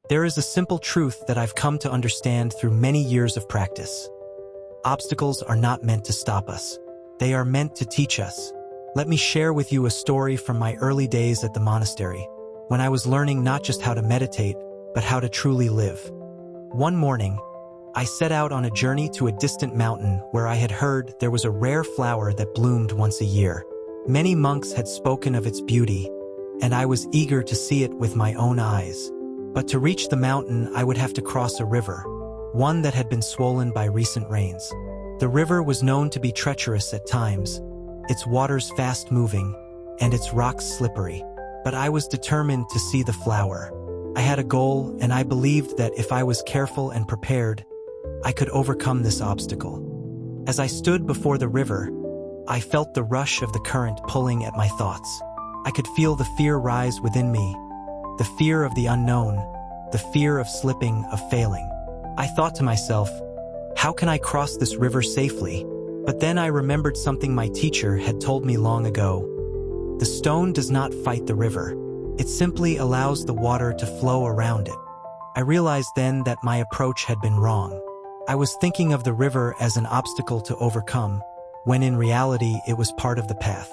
There is a simple truth that I've come to understand through many years of practice. Obstacles are not meant to stop us. They are meant to teach us. Let me share with you a story from my early days at the monastery, when I was learning not just how to meditate, but how to truly live. One morning, I set out on a journey to a distant mountain where I had heard there was a rare flower that bloomed once a year. Many monks had spoken of its beauty, and I was eager to see it with my own eyes. But to reach the mountain, I would have to cross a river, one that had been swollen by recent rains. The river was known to be treacherous at times, its waters fast-moving, and its rocks slippery. But I was determined to see the flower. I had a goal, and I believed that if I was careful and prepared, I could overcome this obstacle. As I stood before the river, I felt the rush of the current pulling at my thoughts. I could feel the fear rise within me, the fear of the unknown, the fear of slipping, of failing. I thought to myself, how can I cross this river safely? But then I remembered something my teacher had told me long ago. The stone does not fight the river. It simply allows the water to flow around it. I realized then that my approach had been wrong. I was thinking of the river as an obstacle to overcome, when in reality it was part of the path.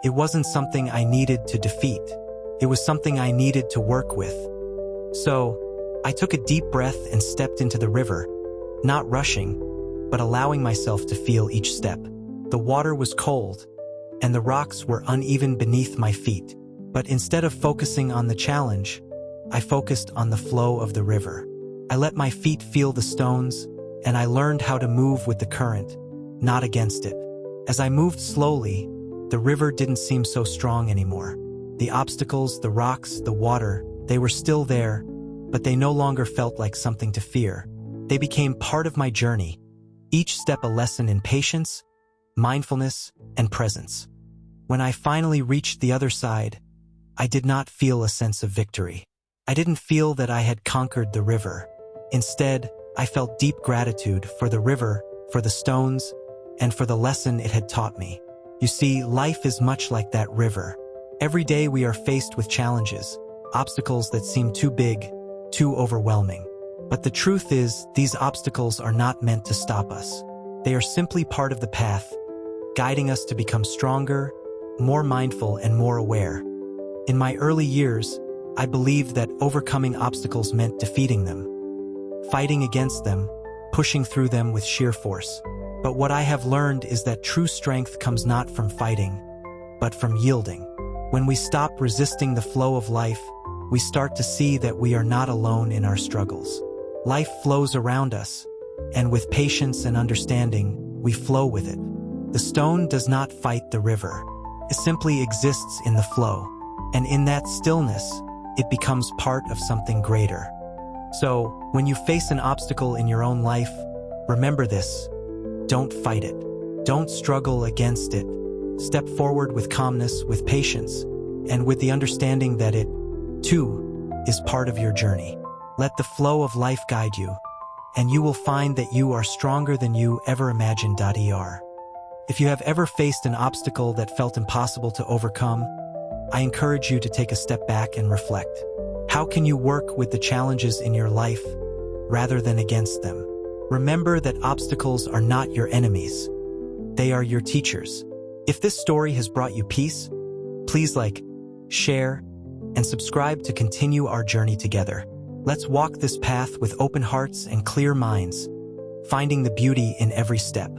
It wasn't something I needed to defeat. It was something I needed to work with. So, I took a deep breath and stepped into the river, not rushing, but allowing myself to feel each step. The water was cold, and the rocks were uneven beneath my feet. But instead of focusing on the challenge, I focused on the flow of the river. I let my feet feel the stones, and I learned how to move with the current, not against it. As I moved slowly, the river didn't seem so strong anymore. The obstacles, the rocks, the water, they were still there, but they no longer felt like something to fear. They became part of my journey, each step a lesson in patience, mindfulness, and presence. When I finally reached the other side, I did not feel a sense of victory. I didn't feel that I had conquered the river. Instead, I felt deep gratitude for the river, for the stones, and for the lesson it had taught me. You see, life is much like that river. Every day we are faced with challenges, obstacles that seem too big, too overwhelming. But the truth is, these obstacles are not meant to stop us. They are simply part of the path, guiding us to become stronger, more mindful, and more aware. In my early years, I believed that overcoming obstacles meant defeating them, fighting against them, pushing through them with sheer force. But what I have learned is that true strength comes not from fighting, but from yielding. When we stop resisting the flow of life, we start to see that we are not alone in our struggles. Life flows around us, and with patience and understanding, we flow with it. The stone does not fight the river. It simply exists in the flow, and in that stillness, it becomes part of something greater. So, when you face an obstacle in your own life, remember this: don't fight it. Don't struggle against it. Step forward with calmness, with patience, and with the understanding that it, too, is part of your journey. Let the flow of life guide you, and you will find that you are stronger than you ever imagined. If you have ever faced an obstacle that felt impossible to overcome, I encourage you to take a step back and reflect. How can you work with the challenges in your life rather than against them? Remember that obstacles are not your enemies. They are your teachers. If this story has brought you peace, please like, share, and subscribe to continue our journey together. Let's walk this path with open hearts and clear minds, finding the beauty in every step.